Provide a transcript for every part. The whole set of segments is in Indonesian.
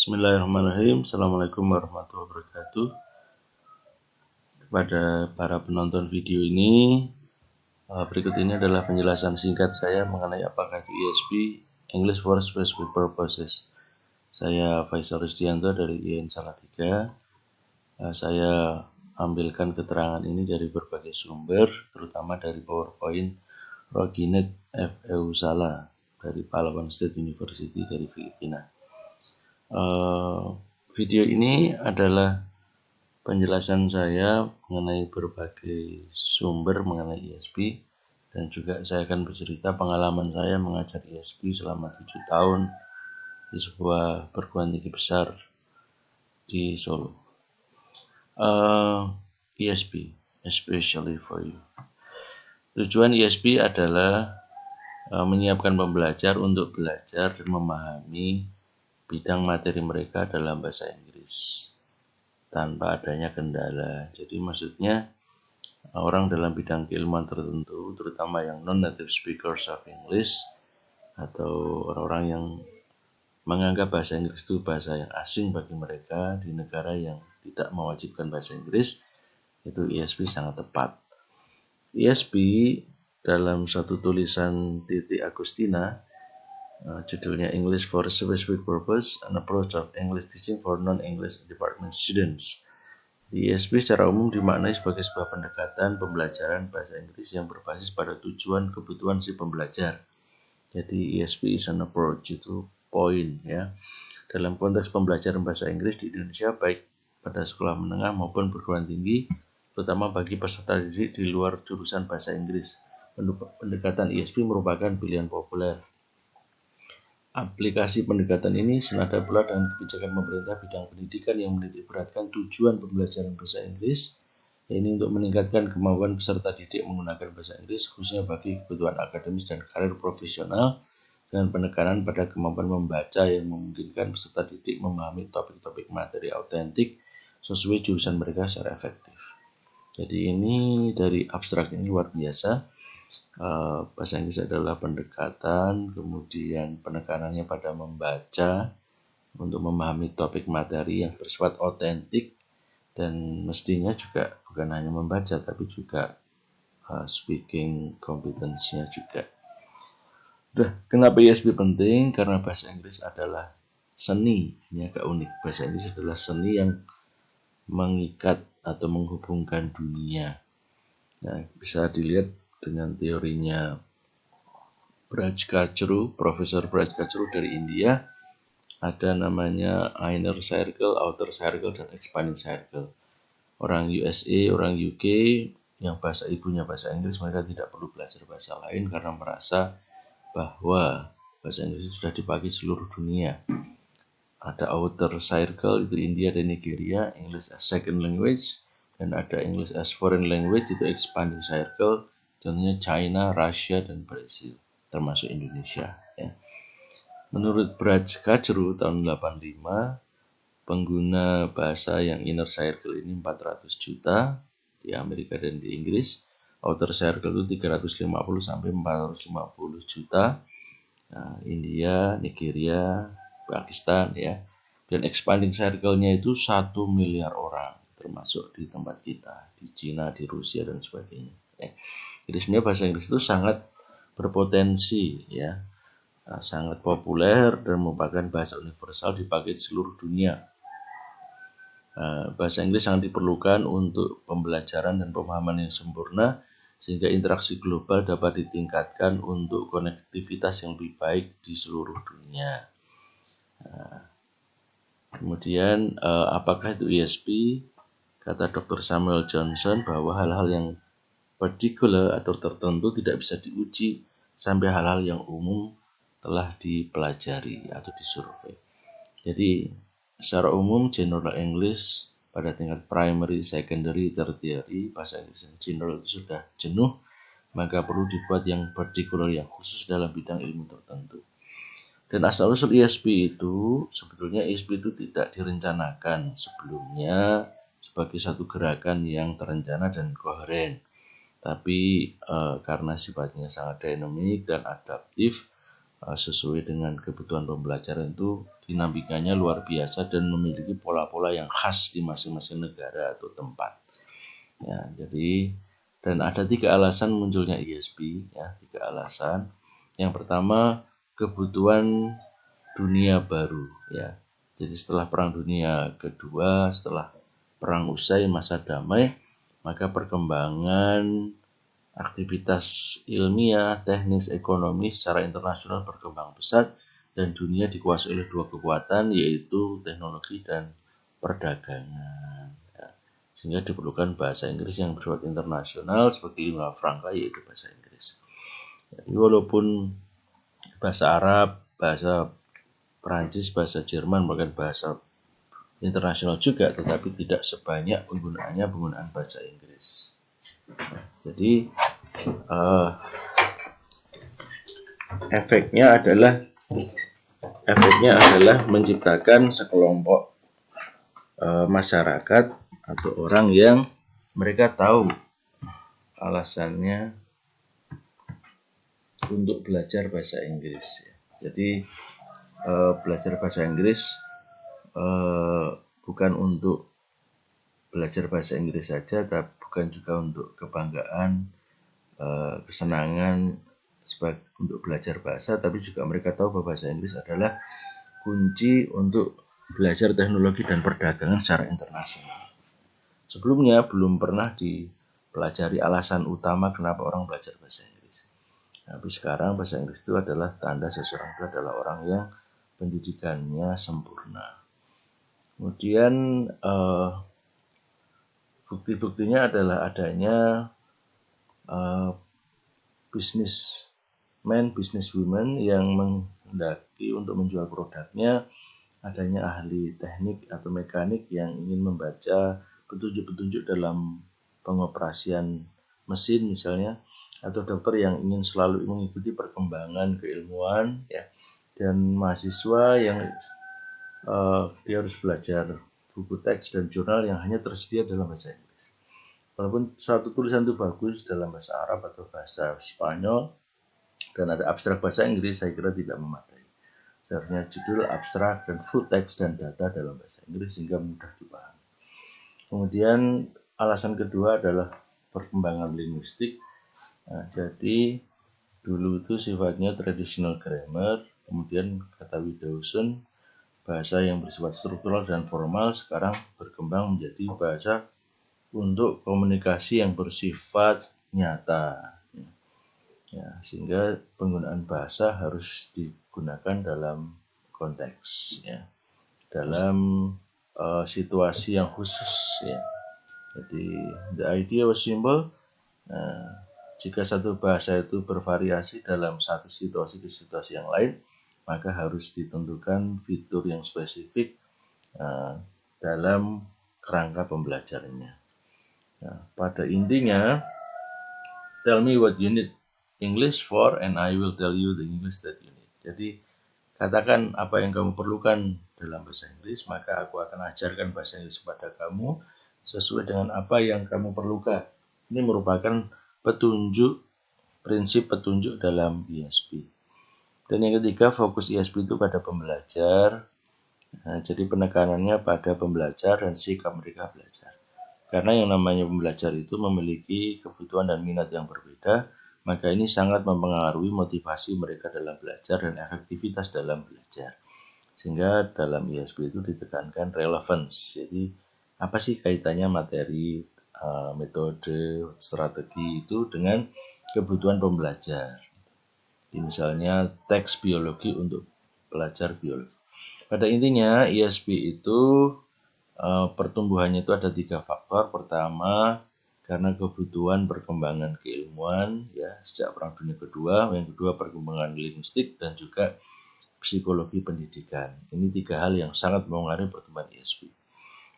Bismillahirrahmanirrahim. Assalamualaikum warahmatullahi wabarakatuh. Kepada para penonton video ini, berikut ini adalah penjelasan singkat saya mengenai apakah itu ESP, English for Specific Purposes. Saya Faisal Rusdianto dari IAIN Salatiga. Saya ambilkan keterangan ini dari berbagai sumber, terutama dari PowerPoint Roginet F.Eu Sala dari Palawan State University dari Filipina. Video ini adalah penjelasan saya mengenai berbagai sumber mengenai ESP, dan juga saya akan bercerita pengalaman saya mengajar ESP selama 7 tahun di sebuah perguruan tinggi besar di Solo. ESP, especially for you. Tujuan ESP adalah menyiapkan pembelajar untuk belajar dan memahami bidang materi mereka dalam bahasa Inggris tanpa adanya kendala. Jadi maksudnya orang dalam bidang keilmuan tertentu, terutama yang non-native speakers of English atau orang-orang yang menganggap bahasa Inggris itu bahasa yang asing bagi mereka di negara yang tidak mewajibkan bahasa Inggris, itu ESP sangat tepat. ESP dalam satu tulisan Titi Agustina, judulnya English for Specific Purpose, An Approach of English Teaching for Non-English Department Students. ESP secara umum dimaknai sebagai sebuah pendekatan pembelajaran bahasa Inggris yang berbasis pada tujuan kebutuhan si pembelajar. Jadi ESP is an approach, itu poin ya. Dalam konteks pembelajaran bahasa Inggris di Indonesia, baik pada sekolah menengah maupun perguruan tinggi, terutama bagi peserta didik di luar jurusan bahasa Inggris, pendekatan ESP merupakan pilihan populer. Aplikasi pendekatan ini senada pula dengan kebijakan pemerintah bidang pendidikan yang menitikberatkan tujuan pembelajaran bahasa Inggris, yaitu untuk meningkatkan kemampuan peserta didik menggunakan bahasa Inggris, khususnya bagi kebutuhan akademis dan karir profesional, dengan penekanan pada kemampuan membaca yang memungkinkan peserta didik memahami topik-topik materi autentik sesuai jurusan mereka secara efektif. Jadi ini dari abstrak ini luar biasa. Bahasa Inggris adalah pendekatan, kemudian penekanannya pada membaca untuk memahami topik materi yang bersifat otentik, dan mestinya juga bukan hanya membaca tapi juga speaking competence-nya juga. Kenapa ESP penting? Karena bahasa Inggris adalah seni, ini agak unik. Bahasa Inggris adalah seni yang mengikat atau menghubungkan dunia. Nah, bisa dilihat dengan teorinya Braj Kachru, Profesor Braj Kachru dari India. Ada namanya inner circle, outer circle, dan expanding circle. Orang USA, orang UK yang bahasa ibunya bahasa Inggris, mereka tidak perlu belajar bahasa lain karena merasa bahwa bahasa Inggris sudah dipakai seluruh dunia. Ada outer circle, itu India dan Nigeria, English as second language, dan ada English as foreign language, itu expanding circle, contohnya China, Russia, dan Brazil, termasuk Indonesia ya. Menurut Braj Kachru tahun 85, pengguna bahasa yang inner circle ini 400 juta di Amerika dan di Inggris. Outer circle itu 350 sampai 450 juta. Nah, India, Nigeria, Pakistan ya. Dan expanding circle-nya itu 1 miliar orang, termasuk di tempat kita, di Cina, di Rusia, dan sebagainya ya. Jadi sebenarnya bahasa Inggris itu sangat berpotensi ya, sangat populer dan merupakan bahasa universal dipakai di seluruh dunia. Bahasa Inggris sangat diperlukan untuk pembelajaran dan pemahaman yang sempurna, sehingga interaksi global dapat ditingkatkan untuk konektivitas yang lebih baik di seluruh dunia. Kemudian apakah itu ESP? Kata Dr. Samuel Johnson bahwa hal-hal yang particular atau tertentu tidak bisa diuji sampai hal-hal yang umum telah dipelajari atau disurvei. Jadi secara umum general English pada tingkat primary, secondary, tertiary, bahasa Inggris yang general itu sudah jenuh, maka perlu dibuat yang particular, yang khusus dalam bidang ilmu tertentu. Dan asal-usul ESP itu, sebetulnya ESP itu tidak direncanakan sebelumnya sebagai satu gerakan yang terencana dan koheren. Tapi karena sifatnya sangat dinamik dan adaptif, sesuai dengan kebutuhan pembelajaran itu dinamikanya luar biasa dan memiliki pola-pola yang khas di masing-masing negara atau tempat. Ya, jadi dan ada 3 alasan munculnya ISP, ya, 3 alasan. Yang pertama, kebutuhan dunia baru, ya. Jadi setelah Perang Dunia Kedua, setelah perang usai, masa damai, maka perkembangan aktivitas ilmiah, teknis, ekonomi secara internasional berkembang pesat dan dunia dikuasai oleh 2 kekuatan, yaitu teknologi dan perdagangan. Ya. Sehingga diperlukan bahasa Inggris yang bersifat internasional seperti lingua franca, yaitu bahasa Inggris. Jadi walaupun bahasa Arab, bahasa Perancis, bahasa Jerman merupakan bahasa internasional juga, tetapi tidak sebanyak penggunaan bahasa Inggris. Jadi efeknya adalah menciptakan sekelompok masyarakat atau orang yang mereka tahu alasannya untuk belajar bahasa Inggris. Jadi belajar bahasa Inggris bukan untuk belajar bahasa Inggris saja, tapi bukan juga untuk kebanggaan, kesenangan untuk belajar bahasa, tapi juga mereka tahu bahwa bahasa Inggris adalah kunci untuk belajar teknologi dan perdagangan secara internasional. Sebelumnya belum pernah dipelajari alasan utama kenapa orang belajar bahasa Inggris. Tapi sekarang bahasa Inggris itu adalah tanda seseorang itu adalah orang yang pendidikannya sempurna. Kemudian bukti-buktinya adalah adanya businessmen, businesswomen yang menghendaki untuk menjual produknya, adanya ahli teknik atau mekanik yang ingin membaca petunjuk-petunjuk dalam pengoperasian mesin misalnya, atau dokter yang ingin selalu mengikuti perkembangan keilmuan, ya, dan mahasiswa yang dia harus belajar buku teks dan jurnal yang hanya tersedia dalam bahasa Inggris. Walaupun suatu tulisan itu bagus dalam bahasa Arab atau bahasa Spanyol dan ada abstrak bahasa Inggris, saya kira tidak memadai. Seharusnya judul, abstrak, dan full text dan data dalam bahasa Inggris sehingga mudah dipahami. Kemudian alasan kedua adalah perkembangan linguistik. Nah, jadi dulu itu sifatnya traditional grammar, kemudian kata Widdowson, bahasa yang bersifat struktural dan formal, sekarang berkembang menjadi bahasa untuk komunikasi yang bersifat nyata. Ya, sehingga penggunaan bahasa harus digunakan dalam konteks, ya, dalam situasi yang khusus, ya. Jadi the idea was simple. Jika satu bahasa itu bervariasi dalam satu situasi ke situasi yang lain, maka harus ditentukan fitur yang spesifik dalam kerangka pembelajarannya. Nah, pada intinya, tell me what you need English for and I will tell you the English that you need. Jadi, katakan apa yang kamu perlukan dalam bahasa Inggris, maka aku akan ajarkan bahasa Inggris kepada kamu sesuai dengan apa yang kamu perlukan. Ini merupakan prinsip petunjuk dalam ISP. Dan yang ketiga, fokus ISP itu pada pembelajar. Nah, jadi penekanannya pada pembelajar dan sikap mereka belajar. Karena yang namanya pembelajar itu memiliki kebutuhan dan minat yang berbeda, maka ini sangat mempengaruhi motivasi mereka dalam belajar dan efektivitas dalam belajar. Sehingga dalam ISP itu ditekankan relevance. Jadi apa sih kaitannya materi, metode, strategi itu dengan kebutuhan pembelajar. Misalnya teks biologi untuk belajar biologi. Pada intinya ISP itu pertumbuhannya itu ada 3 faktor. Pertama, karena kebutuhan perkembangan keilmuan, ya, sejak Perang Dunia Kedua. Yang kedua, perkembangan linguistik dan juga psikologi pendidikan. Ini 3 hal yang sangat mempengaruhi pertumbuhan ISP.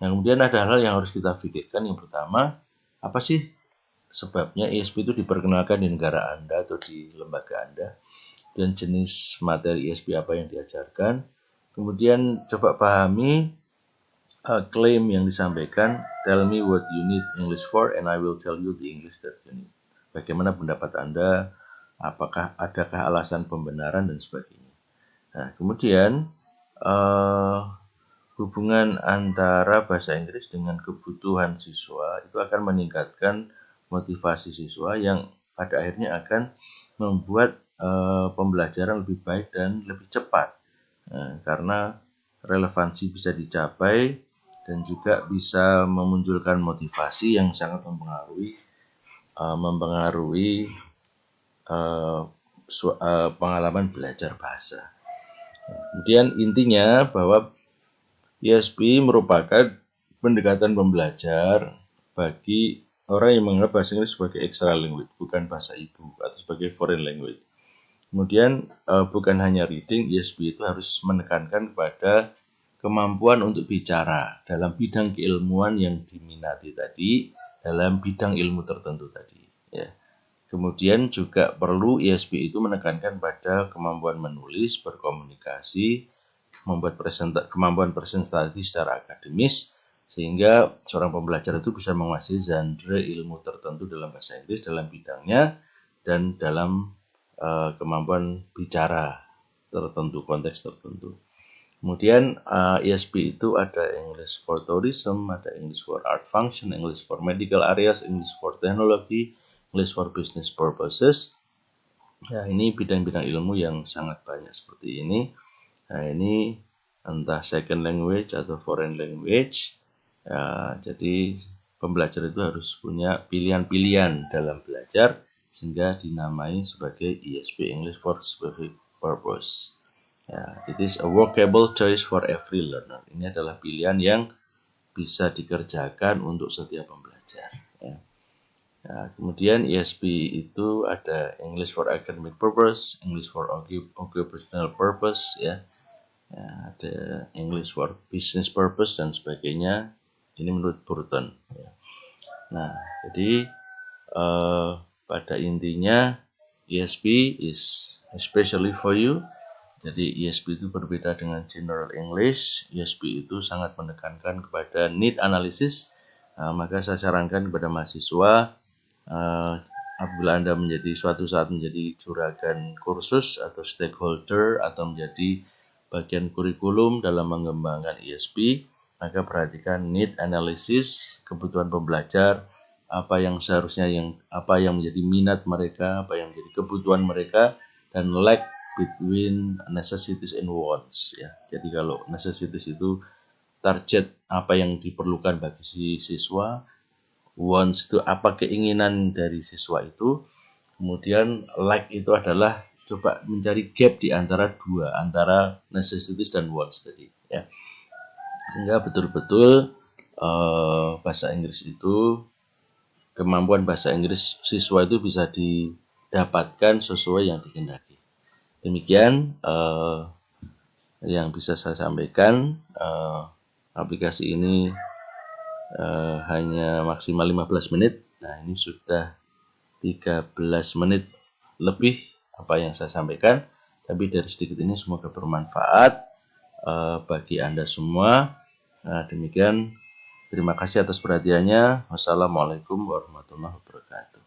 Nah, kemudian ada hal yang harus kita pikirkan. Yang pertama, apa sih sebabnya ISP itu diperkenalkan di negara Anda atau di lembaga Anda, dan jenis materi ISP apa yang diajarkan. Kemudian coba pahami klaim yang disampaikan, tell me what you need English for and I will tell you the English that you need. Bagaimana pendapat Anda? Adakah alasan pembenaran dan sebagainya. Nah, kemudian hubungan antara bahasa Inggris dengan kebutuhan siswa itu akan meningkatkan motivasi siswa yang pada akhirnya akan membuat pembelajaran lebih baik dan lebih cepat, karena relevansi bisa dicapai dan juga bisa memunculkan motivasi yang sangat mempengaruhi pengalaman belajar bahasa. Kemudian intinya bahwa ESP merupakan pendekatan pembelajar bagi orang yang menganggap bahasa Inggris sebagai extra language, bukan bahasa ibu atau sebagai foreign language. Kemudian bukan hanya reading, ESP itu harus menekankan kepada kemampuan untuk bicara dalam bidang keilmuan yang diminati tadi, dalam bidang ilmu tertentu tadi. Ya. Kemudian juga perlu ESP itu menekankan pada kemampuan menulis, berkomunikasi, membuat kemampuan presentasi secara akademis, sehingga seorang pembelajar itu bisa menguasai genre ilmu tertentu dalam bahasa Inggris dalam bidangnya dan dalam kemampuan bicara tertentu, konteks tertentu. Kemudian ESP itu ada English for Tourism, ada English for Art Function, English for Medical Areas, English for Technology, English for Business Purposes. Ya, ini bidang-bidang ilmu yang sangat banyak seperti ini. Nah, ini entah second language atau foreign language. Ya, jadi pembelajar itu harus punya pilihan-pilihan dalam belajar sehingga dinamai sebagai ESP, English for Specific Purpose. Ya, it is a workable choice for every learner. Ini adalah pilihan yang bisa dikerjakan untuk setiap pembelajar. Ya. Nah, kemudian ESP itu ada English for Academic Purpose, English for Occupational Purpose, ya. Ya, ada English for Business Purpose dan sebagainya. Ini menurut Burton. Ya. Nah, jadi pada intinya ESP is especially for you. Jadi ESP itu berbeda dengan General English. ESP itu sangat menekankan kepada need analysis. Maka saya sarankan kepada mahasiswa apabila Anda menjadi suatu saat menjadi juragan kursus atau stakeholder atau menjadi bagian kurikulum dalam mengembangkan ESP, maka perhatikan need analysis, kebutuhan pembelajar, apa yang menjadi minat mereka, apa yang menjadi kebutuhan mereka, dan lack between necessities and wants, ya. Jadi kalau necessities itu target apa yang diperlukan bagi si siswa, wants itu apa keinginan dari siswa itu, kemudian lack itu adalah coba mencari gap di antara necessities dan wants tadi, ya. Sehingga betul-betul bahasa Inggris itu, kemampuan bahasa Inggris siswa itu bisa didapatkan sesuai yang dikehendaki. Demikian yang bisa saya sampaikan. Aplikasi ini hanya maksimal 15 menit. Nah, ini sudah 13 menit lebih apa yang saya sampaikan. Tapi dari sedikit ini semoga bermanfaat bagi Anda semua. Nah, demikian. Terima kasih atas perhatiannya. Wassalamualaikum warahmatullahi wabarakatuh.